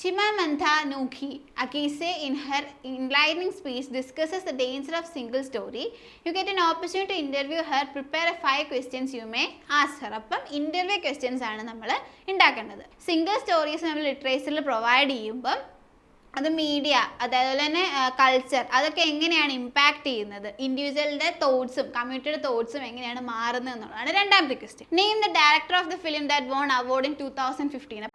Chimamanda Ngozi Adichie, in her enlightening speech, discusses the danger of single story. You get an opportunity to interview her. Prepare 5 questions you may ask her. അപ്പം interview questions ആണ് നമ്മൾ ഉണ്ടാക്കേണ്ടത്. Single stories നമ്മൾ ലിറ്ററേച്ചറിൽ provide ചെയ്യുമ്പം അത് media അതേപോലെ തന്നെ culture അതൊക്കെ എങ്ങനെയാണ് ഇമ്പാക്ട് ചെയ്യുന്നത്, ഇൻഡിവിജ്വലിന്റെ തോട്ട്സും കമ്മ്യൂണിറ്റിയുടെ തോട്ട്സും എങ്ങനെയാണ് മാറുന്നത് എന്നുള്ളതാണ് രണ്ടാമത്തെ question. Name the director of the film that won award in 2015.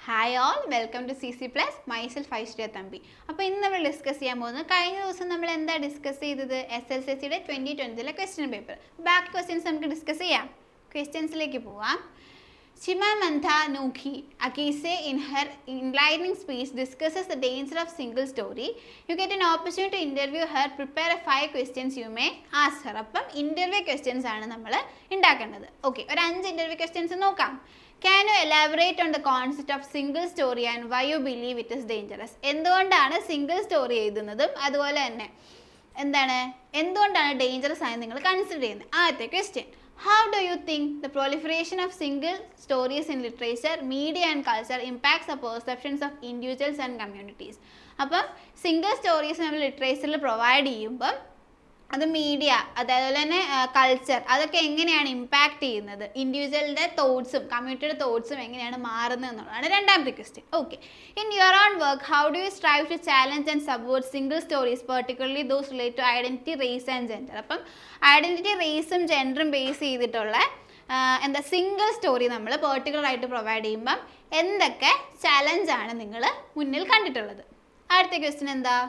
Hi all, welcome to CC Plus, myself Aishwarya Thampi. അപ്പോൾ ഇന്ന് നമ്മൾ ഡിസ്കസ് ചെയ്യാൻ പോകുന്നത്, കഴിഞ്ഞ ദിവസം നമ്മൾ എന്താ ഡിസ്കസ് ചെയ്തത്, SSLCയുടെ 2020 ക്വസ്റ്റ്യൻ പേപ്പർ. ബാക്കി ക്വസ്റ്റ്യൻസ് നമുക്ക് ഡിസ്കസ് ചെയ്യാം. ക്വസ്റ്റ്യൻസിലേക്ക് പോവാം. Chimamanda Ngozi Adichie, in her enlightening speech, discusses the danger of single story. You get an opportunity to interview her. Prepare 5 questions you may ask her. അപ്പം interview questions ആണ് നമ്മൾ ഉണ്ടാക്കേണ്ടത്. Okay, ഒരു 5 interview questions നോക്കാം. Can you elaborate on the concept of single story and why you believe it is dangerous? എന്തുകൊണ്ടാണ് single story എഴുതുന്നതും അതുപോലെ തന്നെ എന്തുകൊണ്ടാണ് ഡേഞ്ചറസ് ആയി നിങ്ങൾ കൺസിഡർ ചെയ്യുന്നത്? ആദ്യത്തെ question, how do you think the proliferation of single stories in literature, media and culture impacts the perceptions of individuals and communities? അപ്പം സിംഗിൾ സ്റ്റോറീസ് നമ്മൾ ലിറ്ററേച്ചറിൽ പ്രൊവൈഡ് ചെയ്യുമ്പം അത് മീഡിയ അതേപോലെ തന്നെ കൾച്ചർ അതൊക്കെ എങ്ങനെയാണ് ഇമ്പാക്ട് ചെയ്യുന്നത്, ഇൻഡിവിജ്വലിന്റെ തോട്ട്സും കമ്മ്യൂണിറ്റിയുടെ തോട്ട്സും എങ്ങനെയാണ് മാറുന്നത് എന്നുള്ളതാണ് രണ്ടാമത്തെ question. Okay, in your own work how do you strive to challenge and support single stories, particularly those relate to identity, race and gender? അപ്പം ഐഡന്റിറ്റി, റേസും ജെൻഡറും ബേസ് ചെയ്തിട്ടുള്ള സിംഗിൾ സ്റ്റോറി നമ്മൾ പെർട്ടിക്കുലർ ആയിട്ട് പ്രൊവൈഡ് ചെയ്യുമ്പം എന്തൊക്കെ ചലഞ്ചാണ് നിങ്ങൾ മുന്നിൽ കണ്ടിട്ടുള്ളത്? അടുത്ത ക്വസ്റ്റ്യൻ എന്താ,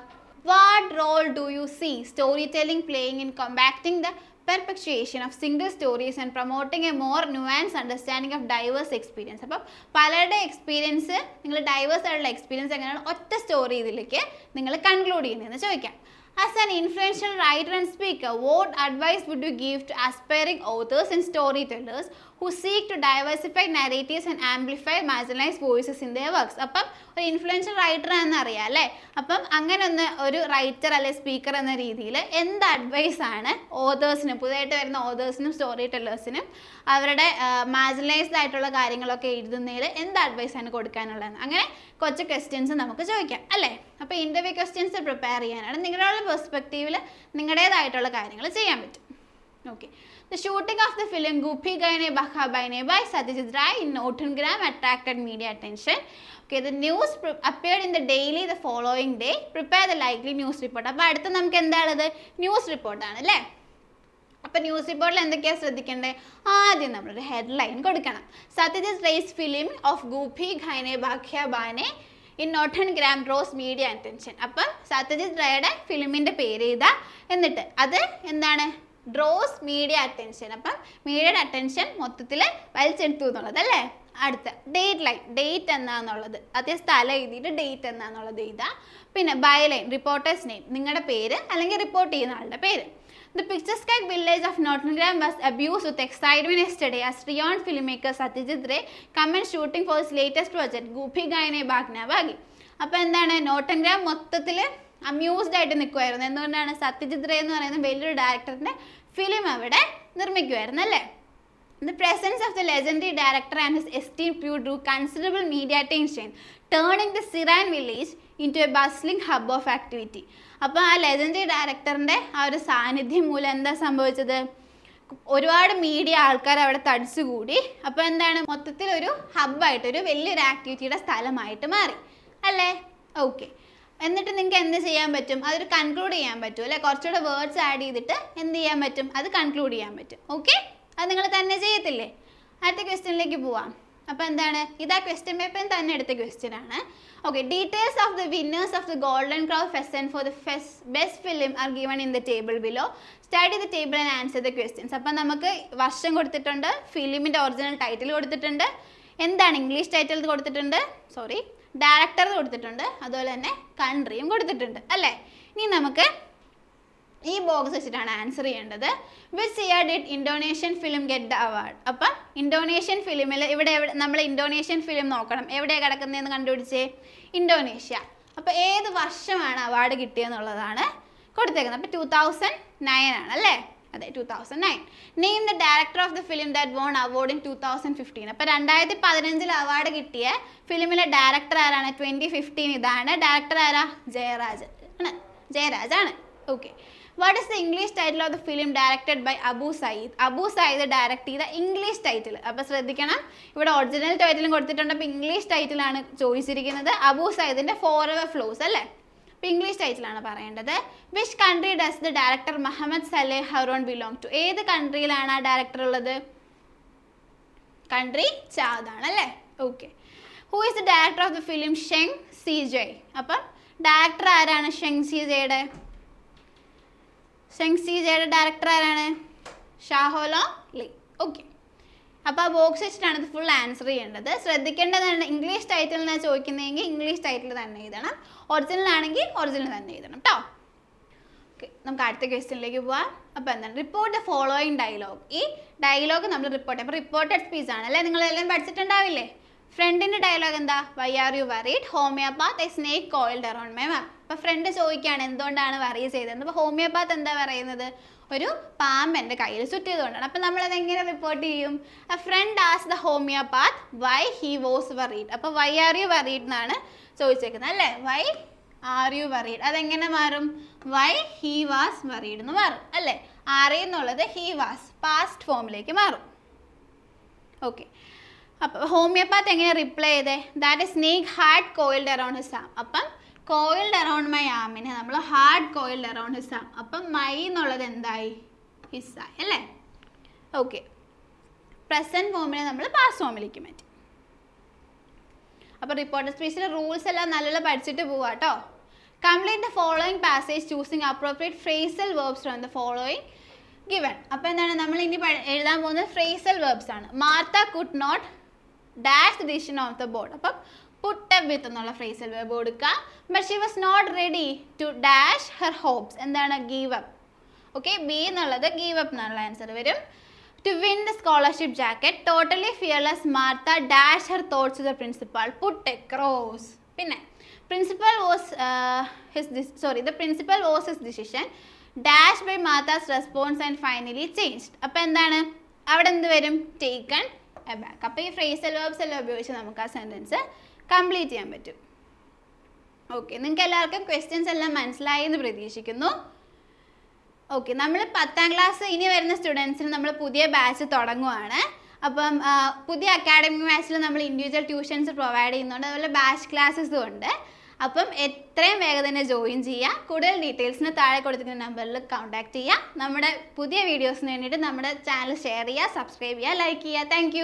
what role do you see storytelling playing in combating the perpetuation of single stories and promoting a more nuanced understanding of diverse experience? അപ്പം പലരുടെ എക്സ്പീരിയൻസ്, നിങ്ങൾ ഡൈവേഴ്സ് ആയിട്ടുള്ള എക്സ്പീരിയൻസ് എങ്ങനെയാണ് ഒറ്റ സ്റ്റോറി ഇതിലേക്ക് നിങ്ങൾ കൺക്ലൂഡ് ചെയ്യുന്നതെന്ന് ചോദിക്കാം. As an influential writer and speaker, what advice would you give to aspiring authors and storytellers who seek to diversify narratives and amplify marginalized voices in their works? അപ്പം ഒരു influential writer എന്നറിയാം അല്ലേ? അപ്പം അങ്ങനെ ഒരു writer അല്ലെ speaker എന്ന രീതിയിൽ എന്ത് അഡ്വൈസ് ആണ് ഓതേഴ്സിനും, പുതിയതായിട്ട് വരുന്ന ഓതേഴ്സിനും സ്റ്റോറി ടെല്ലേഴ്സിനും അവരുടെ മാർജിനലൈസ്ഡ് ആയിട്ടുള്ള കാര്യങ്ങളൊക്കെ എഴുതുന്നതിൽ എന്ത് അഡ്വൈസ് ആണ് കൊടുക്കാനുള്ളതെന്ന്? അങ്ങനെ കുറച്ച് ക്വസ്റ്റ്യൻസ് നമുക്ക് ചോദിക്കാം അല്ലേ? അപ്പോൾ ഇൻ്റർവ്യൂ ക്വസ്റ്റ്യൻസ് പ്രിപ്പയർ ചെയ്യാനാണ് നിങ്ങളുടെ പെർസ്പെക്റ്റീവിൽ നിങ്ങളുടേതായിട്ടുള്ള കാര്യങ്ങൾ ചെയ്യാൻ പറ്റും. Okay, the shooting of the film Gopi Gayane Bakhabane by Satyajit Ray in Nottingham attracted media attention. Okay, the news appeared in the Daily the following day. Prepare the likely news report. അപ്പോൾ അടുത്ത നമുക്ക് എന്താണത്? News റിപ്പോർട്ടാണ് അല്ലേ? അപ്പോൾ news റിപ്പോർട്ടിൽ എന്തൊക്കെയാണ് ശ്രദ്ധിക്കേണ്ടത്? ആദ്യം നമ്മളൊരു ഹെഡ്ലൈൻ കൊടുക്കണം. Satyajit raise film of Gopi ഗായനെ ബാഖ്യാബാനെ in നോട്ടൺഗ്രാം draws media attention. അപ്പം സത്യജിത് റേയുടെ ഫിലിമിൻ്റെ പേര് ചെയ്താൽ എന്നിട്ട് അത് എന്താണ്? Draws media attention. അപ്പം മീഡിയയുടെ അറ്റൻഷൻ മൊത്തത്തിൽ വലിച്ചെടുത്തു എന്നുള്ളത് അല്ലേ? അടുത്ത ഡേറ്റ് ലൈൻ, ഡേറ്റ് എന്നാന്നുള്ളത് അതേ സ്ഥലം എഴുതിയിട്ട് ഡേറ്റ് എന്നാന്നുള്ളത് എഴുതാം. പിന്നെ ബൈലൈൻ, റിപ്പോർട്ടേഴ്സ് നെയിം, നിങ്ങളുടെ പേര് അല്ലെങ്കിൽ റിപ്പോർട്ട് ചെയ്യുന്ന ആളുടെ പേര്. The picturesque village of Nottingham was abused with excitement yesterday as renowned filmmaker Satyajit Ray commenced shooting for his latest project Gopi Gayane Bhagna Bhagi. അപ്പോൾ എന്താണ്? നോട്ടിംഗ്ഹാം മൊത്തത്തിൽ അമ്യൂസ്ഡ് ആയിട്ട് നിൽക്കുമായിരുന്നു. എന്തുകൊണ്ടാണ്? സത്യജിത് റേ എന്ന് പറയുന്ന വലിയൊരു ഡയറക്ടറിൻ്റെ ഫിലിം അവിടെ നിർമ്മിക്കുമായിരുന്നു അല്ലേ? The presence of the legendary director and his esteemed crew drew considerable media attention, turning the Siran village into a bustling hub of activity. അപ്പോൾ ആ ലെജൻഡറി ഡയറക്ടറിൻ്റെ ആ ഒരു സാന്നിധ്യം മൂലം എന്താ സംഭവിച്ചത്? ഒരുപാട് മീഡിയ ആൾക്കാർ അവിടെ തടിച്ചുകൂടി. അപ്പോൾ എന്താണ്? മൊത്തത്തിൽ ഒരു ഹബ്ബായിട്ട്, ഒരു വലിയൊരു ആക്ടിവിറ്റിയുടെ സ്ഥലമായിട്ട് മാറി അല്ലേ? ഓക്കെ, എന്നിട്ട് നിങ്ങൾക്ക് എന്ത് ചെയ്യാൻ പറ്റും? അതൊരു കൺക്ലൂഡ് ചെയ്യാൻ പറ്റും അല്ലേ? കുറച്ചുകൂടെ വേർഡ്സ് ആഡ് ചെയ്തിട്ട് എന്ത് ചെയ്യാൻ പറ്റും? അത് കൺക്ലൂഡ് ചെയ്യാൻ പറ്റും. ഓക്കെ, അത് നിങ്ങൾ തന്നെ ചെയ്യത്തില്ലേ? അടുത്ത ക്വസ്റ്റ്യനിലേക്ക് പോവാം. അപ്പോൾ എന്താണ്? ഇതാ ക്വസ്റ്റ്യൻ പേപ്പറിൽ തന്നെ എടുത്ത ക്വസ്റ്റ്യൻ ആണ്. Okay, details of the winners of the golden crow fest for the best film are given in the table below. Study the table and answer the questions. അപ്പം നമുക്ക് വർഷം കൊടുത്തിട്ടുണ്ട്, ഫിലിമിൻ്റെ ഒറിജിനൽ ടൈറ്റിൽ കൊടുത്തിട്ടുണ്ട്, എന്താണ് ഇംഗ്ലീഷ് ടൈറ്റിൽ കൊടുത്തിട്ടുണ്ട്, director കൊടുത്തിട്ടുണ്ട്, അതുപോലെ തന്നെ കൺട്രിയും കൊടുത്തിട്ടുണ്ട് അല്ലേ? ഇനി നമുക്ക് ഈ ബോക്സ് വെച്ചിട്ടാണ് ആൻസർ ചെയ്യേണ്ടത്. Which year did Indonesian film get the award? അപ്പം ഇന്തോനേഷ്യൻ ഫിലിമിൽ ഇവിടെ നമ്മൾ ഇന്തോനേഷ്യൻ ഫിലിം നോക്കണം, എവിടെയാണ് കിടക്കുന്നതെന്ന് കണ്ടുപിടിച്ചേ? ഇന്തോനേഷ്യ. അപ്പോൾ ഏത് വർഷമാണ് അവാർഡ് കിട്ടിയെന്നുള്ളതാണ് കൊടുത്തേക്കുന്നത്. അപ്പോൾ 2009 ആണ് അല്ലേ? അതെ 2009. Name the director of the film that won award in 2015. അപ്പോൾ 2015 അവാർഡ് കിട്ടിയ ഫിലിമിലെ ഡയറക്ടർ ആരാണ്? 2015 ഇതാണ്. ഡയറക്ടർ ആരാ? ജയരാജാണ്. Okay. What is the English title of the film directed by Abu Sayyid? Abu Sayyid direct ചെയ്ത ഇംഗ്ലീഷ് ടൈറ്റിൽ. അപ്പോൾ ശ്രദ്ധിക്കണം, ഇവിടെ ഒറിജിനൽ ടൈറ്റിലും കൊടുത്തിട്ടുണ്ട്. അപ്പോൾ ഇംഗ്ലീഷ് ടൈറ്റിലാണ് ചോദിച്ചിരിക്കുന്നത്. അബു സയ്യിദിൻ്റെ ഫോറെവർ ഫ്ലോസ് അല്ലേ? അപ്പോൾ ഇംഗ്ലീഷ് ടൈറ്റിലാണ് പറയേണ്ടത്. Which country does the director Muhammad Saleh Haroun belong to? ഏത് കൺട്രിയിലാണ് ആ ഡയറക്ടർ ഉള്ളത്? കൺട്രി ചാദാണ് അല്ലേ? Okay. Who is the director of the film Sheng Si Jay? അപ്പം ഡയറക്ടർ ആരാണ് ഷെങ് സി ജയുടെ? ഷെങ് സി ജയുടെ ഡയറക്ടർ ആരാണ്? ഷാഹോലോ ലി. ഓക്കെ. അപ്പോൾ ആ ബോക്സ് വെച്ചിട്ടാണ് ഇത് ഫുൾ ആൻസർ ചെയ്യേണ്ടത്. ശ്രദ്ധിക്കേണ്ടതാണ്, ഇംഗ്ലീഷ് ടൈറ്റിൽ നിന്നാണ് ചോദിക്കുന്നതെങ്കിൽ ഇംഗ്ലീഷ് ടൈറ്റിൽ തന്നെ എഴുതണം, ഒറിജിനൽ ആണെങ്കിൽ ഒറിജിനൽ തന്നെ എഴുതണം കേട്ടോ. ഓക്കെ, നമുക്ക് അടുത്ത ക്വസ്റ്റ്യനിലേക്ക് പോവാം. അപ്പോൾ എന്താണ്? Report the following dialogue. ഈ ഡയലോഗ് നമ്മൾ റിപ്പോർട്ട്, അപ്പോൾ റിപ്പോർട്ടഡ് സ്പീച്ച് ആണ് അല്ലേ? നിങ്ങളെല്ലാം പഠിച്ചിട്ടുണ്ടാവില്ലേ? ഫ്രണ്ടിൻ്റെ ഡയലോഗ് എന്താ? Why are you worried? Homeopath a snake coiled around my arm. അപ്പോൾ ഫ്രണ്ട് ചോദിക്കുകയാണ് എന്തുകൊണ്ടാണ് വറി ചെയ്തത്. അപ്പോൾ ഹോമിയോപാത്ത് എന്താ പറയുന്നത്? ഒരു പാമ്പ് എൻ്റെ കയ്യിൽ ചുറ്റിയതുകൊണ്ടാണ്. അപ്പോൾ നമ്മളത് എങ്ങനെ റിപ്പോർട്ട് ചെയ്യും? A friend as the homeopath why he was worried. അപ്പോൾ വൈ ആർ യു വറീഡ് എന്നാണ് ചോദിച്ചേക്കുന്നത് അല്ലേ? വൈ ആർ യു വറീഡ് അതെങ്ങനെ മാറും? വൈ ഹി വാസ് വറീഡ് എന്ന് മാറും അല്ലേ? ആർ എന്നുള്ളത് ഹി വാസ് പാസ്റ്റ് ഫോമിലേക്ക് മാറും. ഓക്കെ. അപ്പോൾ ഹോമിയോപാത്ത് എങ്ങനെ റിപ്ലൈ ചെയ്തേ? That a snake had coiled around his arm. അപ്പം കോയിൽഡ് അറൗണ്ട് മൈ ആമിനെ നമ്മൾ had coiled around his arm. അപ്പം മൈ എന്നുള്ളത് എന്തായി? ഹിസ് ആയി അല്ലേ? ഓക്കെ. പ്രസൻറ്റ് ഫോമിനെ നമ്മൾ പാസ്റ്റ് ഫോമിലേക്ക് മാറ്റി. അപ്പോൾ റിപ്പോർട്ടർ സ്പീച്ചിലെ റൂൾസ് എല്ലാം നല്ലോണം പഠിച്ചിട്ട് പോവാം കേട്ടോ. Complete the following passage choosing appropriate phrasal verbs from the following given. അപ്പോൾ എന്താണ് നമ്മൾ ഇനി എഴുതാൻ പോകുന്നത്? ഫ്രേസൽ വേർബ്സ് ആണ്. Martha could not dash the decision of the board. അപ്പം പുട്ട് അപ്പ് വിത്ത് എന്നുള്ള ഫ്രേസൽ വേർബ് കൊടുക്കുക. But she was not ready to dash her hopes. എന്താണ്? Give up. ഓക്കെ, ബി എന്നുള്ളത് ഗീവ് അപ്പ് എന്നുള്ള answer വരും. To win the scholarship jacket totally fearless Martha dash her thoughts to the principal put a cross. പിന്നെ principal was the principal was his decision dash by Martha's response and finally changed. അപ്പോൾ എന്താണ് അവിടെ എന്ത് വരും? Taken aback. അപ്പോൾ ഈ phrasal verbs എല്ലാം ഉപയോഗിച്ച് നമുക്ക് ആ സെൻറ്റൻസ് കംപ്ലീറ്റ് ചെയ്യാൻ പറ്റും. ഓക്കെ, നിങ്ങൾക്ക് എല്ലാവർക്കും ക്വസ്റ്റ്യൻസ് എല്ലാം മനസ്സിലായി എന്ന് പ്രതീക്ഷിക്കുന്നു. ഓക്കെ, നമ്മൾ 10ാം ക്ലാസ് ഇനി വരുന്ന സ്റ്റുഡൻസിന് നമ്മൾ പുതിയ ബാച്ച് തുടങ്ങുവാണ്. അപ്പം പുതിയ അക്കാഡമിക് ബാച്ചിൽ നമ്മൾ ഇൻഡിവിജ്വൽ ട്യൂഷൻസ് പ്രൊവൈഡ് ചെയ്യുന്നുണ്ട്, അതുപോലെ ബാച്ച് ക്ലാസ്സസും ഉണ്ട്. അപ്പം എത്രയും വേഗം തന്നെ ജോയിൻ ചെയ്യുക. കൂടുതൽ ഡീറ്റെയിൽസിന് താഴെ കൊടുത്തിരിക്കുന്ന നമ്പറിൽ കോൺടാക്ട് ചെയ്യുക. നമ്മുടെ പുതിയ വീഡിയോസിന് വേണ്ടിയിട്ട് നമ്മുടെ ചാനൽ ഷെയർ ചെയ്യുക, സബ്സ്ക്രൈബ് ചെയ്യുക, ലൈക്ക് ചെയ്യുക. താങ്ക്